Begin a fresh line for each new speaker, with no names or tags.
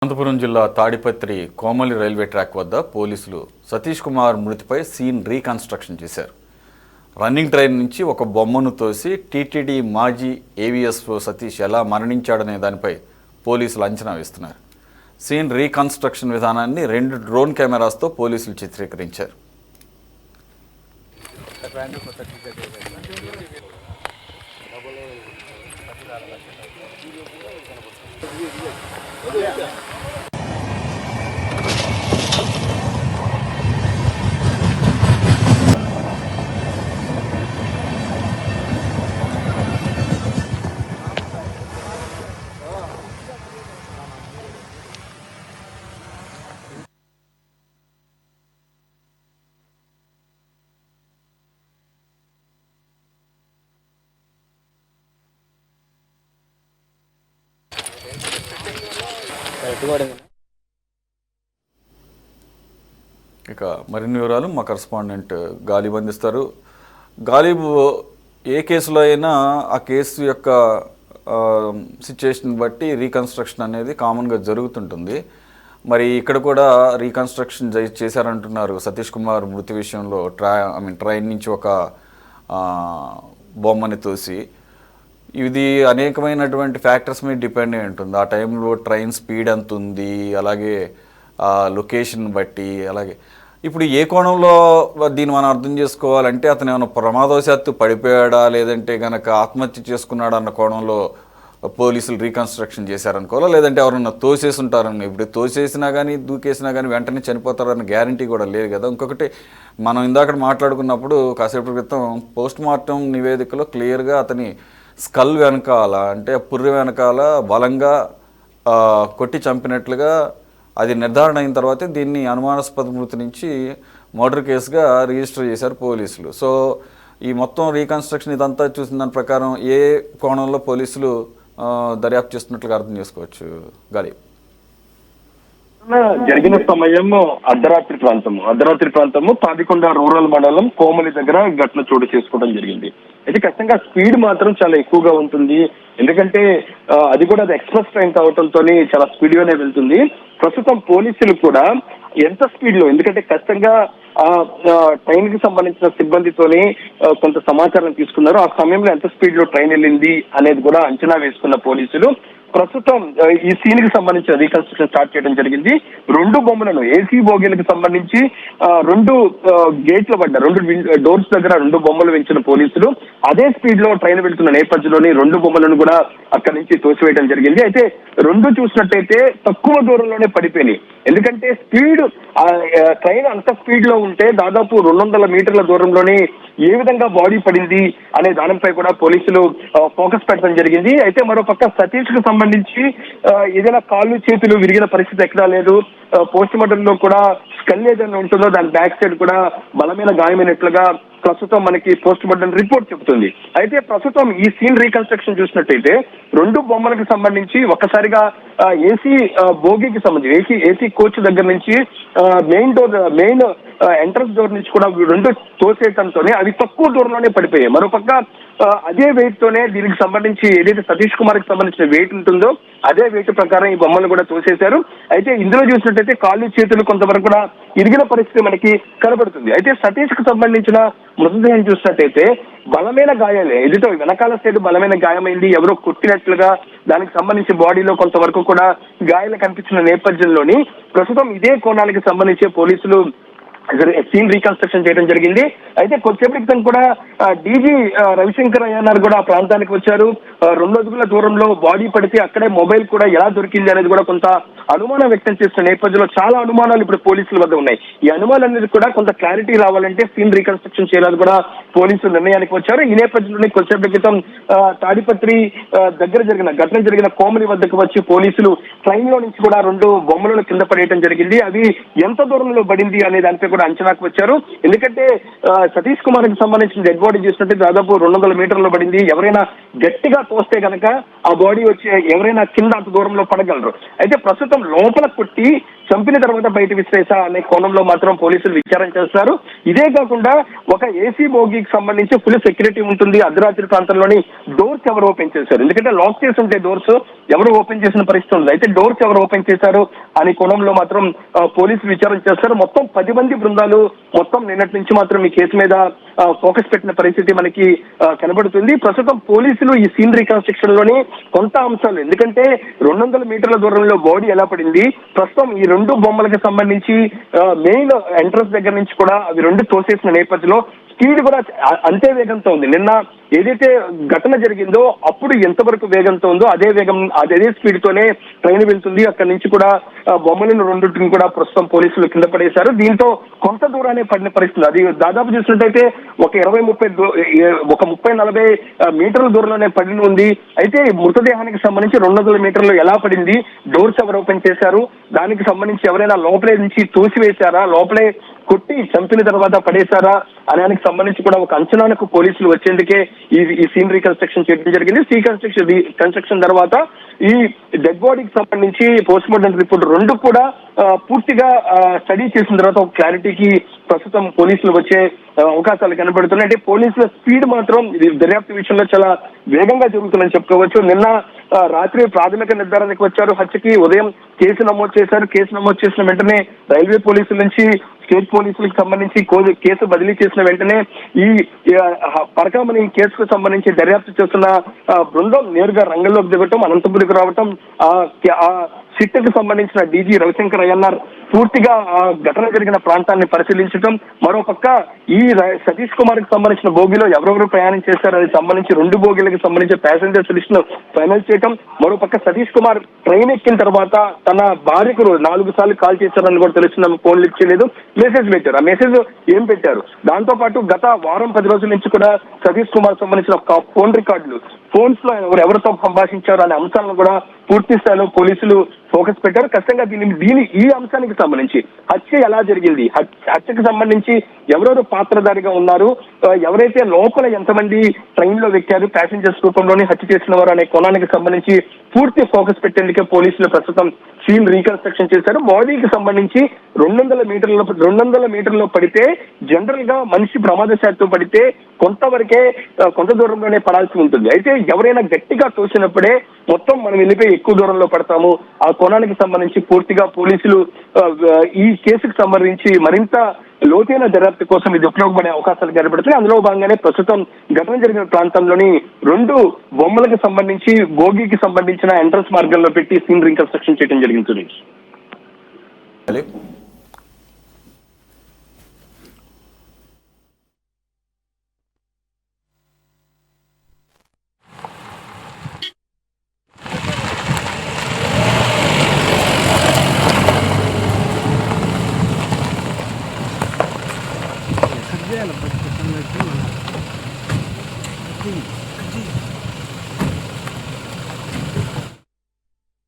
అనంతపురం జిల్లా Tadipatri Komali railway track వద్ద పోలీసులు సతీష్ కుమార్ మృతిపై సీన్ రీకన్స్ట్రక్షన్ చేశారు. రన్నింగ్ ట్రైన్ నుంచి ఒక బొమ్మను తోసి టీటీడీ మాజీ ఏవీఎస్ఓ సతీష్ ఎలా మరణించాడనే దానిపై పోలీసులు అంచనా వేస్తున్నారు. సీన్ రీకన్స్ట్రక్షన్ విధానాన్ని 2 డ్రోన్ కెమెరాస్తో పోలీసులు చిత్రీకరించారు. ఇక మరిన్ని వివరాలు మా కరెస్పాండెంట్ గాలిబ్ అందిస్తారు. గాలిబ్, ఏ కేసులో అయినా ఆ కేసు యొక్క సిచ్యుయేషన్ బట్టి రీకన్స్ట్రక్షన్ అనేది కామన్గా జరుగుతుంటుంది. మరి ఇక్కడ కూడా రీకన్స్ట్రక్షన్ చేశారంటున్నారు సతీష్ కుమార్ మృతి విషయంలో. ట్రైన్ నుంచి ఒక బొమ్మని తోసి. ఇది అనేకమైనటువంటి ఫ్యాక్టర్స్ మీద డిపెండ్ అయి ఉంటుంది. ఆ టైంలో ట్రైన్ స్పీడ్ ఎంత ఉంది, అలాగే లొకేషన్ బట్టి, అలాగే ఇప్పుడు ఏ కోణంలో దీన్ని మనం అర్థం చేసుకోవాలంటే అతను ఏమైనా ప్రమాదవశాత్తు పడిపోయాడా, లేదంటే కనుక ఆత్మహత్య చేసుకున్నాడా అన్న కోణంలో పోలీసులు రీకన్స్ట్రక్షన్ చేశారనుకోవాలా, లేదంటే ఎవరన్నా తోసేసి ఉంటారని. ఇప్పుడు తోసేసినా కానీ దూకేసినా కానీ వెంటనే చనిపోతారన్న గ్యారంటీ కూడా లేదు కదా. ఇంకొకటి, మనం ఇందాక మాట్లాడుకున్నప్పుడు కాసేపటి క్రితం పోస్ట్ మార్టం నివేదికలో క్లియర్గా అతని స్కల్ వెనకాల, అంటే పుర్రె వెనకాల బలంగా కొట్టి చంపినట్లుగా అది నిర్ధారణ అయిన తర్వాతే దీన్ని అనుమానాస్పద మృతి నుంచి మర్డర్ కేసుగా రిజిస్టర్ చేశారు పోలీసులు. సో ఈ మొత్తం రీకన్స్ట్రక్షన్ ఇదంతా చూసిన దాని ప్రకారం ఏ కోణంలో పోలీసులు దర్యాప్తు చేస్తున్నట్లుగా అర్థం చేసుకోవచ్చు గాలి?
జరిగిన సమయం అర్ధరాత్రి ప్రాంతము తాడికొండ రూరల్ మండలం కోమలి దగ్గర ఘటన చోటు చేసుకోవడం జరిగింది. అయితే ఖచ్చితంగా స్పీడ్ మాత్రం చాలా ఎక్కువగా ఉంటుంది. ఎందుకంటే అది కూడా అది ఎక్స్ప్రెస్ ట్రైన్ కావడంతో చాలా స్పీడ్ గానే వెళ్తుంది. ప్రస్తుతం పోలీసులు కూడా ఎంత స్పీడ్ లో, ఎందుకంటే ఖచ్చితంగా ట్రైన్ కి సంబంధించిన సిబ్బందితోనే కొంత సమాచారం తీసుకున్నారు. ఆ సమయంలో ఎంత స్పీడ్ లో ట్రైన్ వెళ్ళింది అనేది కూడా అంచనా వేసుకున్న పోలీసులు ప్రస్తుతం ఈ సీన్ కి సంబంధించిన రీకన్స్ట్రక్షన్ స్టార్ట్ చేయడం జరిగింది. 2 బొమ్మలను ఏసీ బోగీలకు సంబంధించి 2 గేట్ల వద్ద 2 డోర్స్ దగ్గర 2 బొమ్మలు వెంచిన పోలీసులు అదే స్పీడ్ లో ట్రైన్ వెళ్తున్న నేపథ్యంలోని 2 బొమ్మలను కూడా అక్కడి నుంచి తోసివేయడం జరిగింది. అయితే 2 చూసినట్టయితే తక్కువ దూరంలోనే పడిపోయినాయి. ఎందుకంటే స్పీడ్ ట్రైన్ అంత స్పీడ్ లో ఉంటే దాదాపు 200 మీటర్ల దూరంలోనే ఏ విధంగా బాడీ పడింది అనే దానిపై కూడా పోలీసులు ఫోకస్ పెట్టడం జరిగింది. అయితే మరోపక్క సతీష్ కు సంబంధించి ఏదైనా కాళ్ళు చేతులు విరిగిన పరిస్థితి ఎక్కడా లేదు. పోస్ట్ మార్టం లో కూడా స్కల్ ఏదైనా ఉంటుందో దాని బ్యాక్ సైడ్ కూడా బలమైన గాయమైనట్లుగా ప్రస్తుతం మనకి పోస్ట్ మార్టం రిపోర్ట్ చెబుతుంది. అయితే ప్రస్తుతం ఈ సీన్ రీకన్స్ట్రక్షన్ చూసినట్టయితే 2 బొమ్మలకు సంబంధించి ఒక్కసారిగా ఏసీ బోగీకి సంబంధించి ఏసీ కోచ్ దగ్గర నుంచి మెయిన్ ఎంట్రన్స్ డోర్ నుంచి కూడా 2 తోసేయడంతోనే అవి తక్కువ దూరంలోనే పడిపోయాయి. మరోపక్క అదే వెయిట్ తోనే దీనికి సంబంధించి ఏదైతే సతీష్ కుమార్ కి సంబంధించిన వెయిట్ ఉంటుందో అదే వెయిట్ ప్రకారం ఈ బొమ్మలు కూడా తోసేశారు. అయితే ఇందులో చూసినట్టయితే కాళ్ళు చేతులు కొంతవరకు కూడా ఇరిగిన పరిస్థితి మనకి కనబడుతుంది. అయితే సతీష్ కు సంబంధించిన మృతదేహం చూసినట్టయితే బలమైన గాయాలే, ఎదుట వెనకాల సైడ్ బలమైన గాయమైంది, ఎవరో కొట్టినట్లుగా దానికి సంబంధించి బాడీలో కొంతవరకు కూడా గాయాలు కనిపించిన నేపథ్యంలోని ప్రస్తుతం ఇదే కోణానికి సంబంధించి పోలీసులు సీన్ రీకన్స్ట్రక్షన్ చేయడం జరిగింది. అయితే కొద్దిసేపటి క్రితం కూడా డీజీ రవిశంకర్ అయ్యన్నారు కూడా ఆ ప్రాంతానికి వచ్చారు. 2 అడుగుల దూరంలో బాడీ పడితే అక్కడే మొబైల్ కూడా ఎలా దొరికింది అనేది కూడా కొంత అనుమానం వ్యక్తం చేస్తున్న నేపథ్యంలో చాలా అనుమానాలు ఇప్పుడు పోలీసుల వద్ద ఉన్నాయి. ఈ అనుమానాలనేది కూడా కొంత క్లారిటీ రావాలంటే సీన్ రీకన్స్ట్రక్షన్ చేయాలని కూడా పోలీసులు నిర్ణయానికి వచ్చారు. ఈ నేపథ్యంలోనే కొద్దిసేపటి క్రితం తాడిపత్రి దగ్గర ఘటన జరిగిన కోమలి వద్దకు వచ్చి పోలీసులు ట్రైన్ లో నుంచి కూడా 2 బొమ్మలను కింద పడేయడం జరిగింది. అవి ఎంత దూరంలో పడింది అనే దానిపై కూడా అంచనాకు వచ్చారు. ఎందుకంటే సతీష్ కుమార్ కి సంబంధించిన డెడ్ బాడీ చూసినట్టు దాదాపు 200 మీటర్లో పడింది. ఎవరైనా గట్టిగా తోస్తే కనుక ఆ బాడీ వచ్చి ఎవరైనా కింద అంత దూరంలో పడగలరు. అయితే ప్రస్తుతం లోపల కొట్టి చంపిన తర్వాత బయట విసిరేసా అనే కోణంలో మాత్రం పోలీసులు విచారణ చేస్తారు. ఇదే కాకుండా ఒక ఏసీ బోగీకి సంబంధించి ఫుల్ సెక్యూరిటీ ఉంటుంది. అర్ధరాత్రి ప్రాంతంలోని డోర్స్ ఎవరు ఓపెన్ చేశారు, ఎందుకంటే లాక్ చేసి ఉంటే డోర్స్ ఎవరు ఓపెన్ చేసిన పరిస్థితి ఉంది. అయితే డోర్స్ ఎవరు ఓపెన్ చేశారు అనే కోణంలో మాత్రం పోలీసులు విచారణ చేస్తారు. మొత్తం 10 మంది బృందాలు మొత్తం నిన్నటి నుంచి మాత్రం ఈ కేసు మీద ఫోకస్ పెట్టిన పరిస్థితి మనకి కనబడుతుంది. ప్రస్తుతం పోలీసులు ఈ సీన్ రికన్స్ట్రక్షన్ లోని కొంత అంశాలు, ఎందుకంటే 200 మీటర్ల దూరంలో బాడీ ఎలా పడింది, ప్రస్తుతం ఈ 2 బొమ్మలకు సంబంధించి మెయిన్ ఎంట్రన్స్ దగ్గర నుంచి కూడా అవి 2 తోసేసిన నేపథ్యంలో స్పీడ్ కూడా అంతే వేగంతో ఉంది. నిన్న ఏదైతే ఘటన జరిగిందో అప్పుడు ఎంతవరకు వేగంతో ఉందో అదే స్పీడ్ తోనే ట్రైన్ వెళ్తుంది. అక్కడి నుంచి కూడా బొమ్మలను 2 కూడా ప్రస్తుతం పోలీసులు కింద పడేశారు. దీంతో కొంత దూరానే పడిన పరిస్థితి. అది దాదాపు చూసినట్టయితే ఒక 30-40 మీటర్ల దూరంలోనే పడిన ఉంది. అయితే మృతదేహానికి సంబంధించి 200 మీటర్లు ఎలా పడింది, డోర్స్ ఎవరు ఓపెన్ చేశారు, దానికి సంబంధించి ఎవరైనా లోపలే నుంచి తోసివేశారా, లోపలే కొట్టి చంపిన తర్వాత పడేశారా అనే దానికి సంబంధించి కూడా ఒక అంచనాకు పోలీసులు వచ్చేందుకే ఈ సీన్ రీకన్స్ట్రక్షన్ చేయడం జరిగింది. కన్స్ట్రక్షన్ తర్వాత ఈ డెడ్ బాడీకి సంబంధించి పోస్ట్ మార్టం రిపోర్ట్ 2 కూడా పూర్తిగా స్టడీ చేసిన తర్వాత ఒక క్లారిటీకి ప్రస్తుతం పోలీసులు వచ్చే అవకాశాలు కనబడుతున్నాయి. అంటే పోలీసుల స్పీడ్ మాత్రం దర్యాప్తు విషయంలో చాలా వేగంగా జరుగుతుందని చెప్పుకోవచ్చు. నిన్న రాత్రి ప్రాథమిక నిర్ధారణకు వచ్చారు హత్యకి, ఉదయం కేసు నమోదు చేశారు. కేసు నమోదు చేసిన వెంటనే రైల్వే పోలీసుల నుంచి స్టేట్ పోలీసులకు సంబంధించి కేసు బదిలీ చేసిన వెంటనే ఈ పరకామణి కేసుకు సంబంధించి దర్యాప్తు చేస్తున్న బృందం నేరుగా రంగంలోకి దిగటం, అనంతపురికి రావటం, ఆ సిట్కు సంబంధించిన డీజీ రవిశంకర్ అయ్యన్నార్ పూర్తిగా ఘటన జరిగిన ప్రాంతాన్ని పరిశీలించడం, మరోపక్క ఈ సతీష్ కుమార్ కి సంబంధించిన బోగిలో ఎవరెవరు ప్రయాణం చేశారు అది సంబంధించి 2 బోగీలకు సంబంధించిన ప్యాసింజర్స్ లిస్ట్ ను ఫైనల్ చేయడం, మరోపక్క సతీష్ కుమార్ ట్రైన్ ఎక్కిన తర్వాత తన భార్యకు 4 సార్లు కాల్ చేశారని కూడా తెలుస్తుంది. ఫోన్ లిఫ్ట్ చేయలేదు, మెసేజ్ పెట్టారు. ఆ మెసేజ్ ఏం పెట్టారు, దాంతో పాటు గత వారం 10 రోజుల నుంచి కూడా సతీష్ కుమార్ సంబంధించిన ఫోన్ రికార్డులు, ఫోన్స్ లో ఎవరితో సంభాషించారు అనే అంశాలను కూడా పూర్తి స్థాయిలో పోలీసులు ఫోకస్ పెట్టారు. ఖచ్చితంగా ఈ అంశానికి సంబంధించి హత్య ఎలా జరిగింది, హత్యకు సంబంధించి ఎవరెవరు పాత్రధారిగా ఉన్నారు, ఎవరైతే లోపల ఎంతమంది ట్రైన్ లో వెక్కారు, ప్యాసింజర్స్ రూపంలోనే హత్య చేసిన వారు అనే కోణానికి సంబంధించి పూర్తి ఫోకస్ పెట్టేందుకే పోలీసులు ప్రస్తుతం సీన్ రీకన్స్ట్రక్షన్ చేశారు. బాడీకి సంబంధించి 200 మీటర్లో పడితే జనరల్ గా మనిషి ప్రమాదశాత్తు పడితే కొంత దూరంలోనే పడాల్సి ఉంటుంది. అయితే ఎవరైనా గట్టిగా తోసినప్పుడే మొత్తం మనం వెళ్ళిపోయి ఎక్కువ దూరంలో పడతాము. ఆ కోణానికి సంబంధించి పూర్తిగా పోలీసులు ఈ కేసుకు సంబంధించి మరింత లోతైన దర్యాప్తు కోసం ఇది ఉపయోగపడే అవకాశాలు కనబడుతున్నాయి. అందులో భాగంగానే ప్రస్తుతం ఘటన జరిగిన ప్రాంతంలోని 2 బొమ్మలకు సంబంధించి బోగీకి సంబంధించిన ఎంట్రన్స్ మార్గంలో పెట్టి సీన్ రీకన్స్ట్రక్షన్ చేయడం జరిగింది.
Kerja lah, pasal kita nak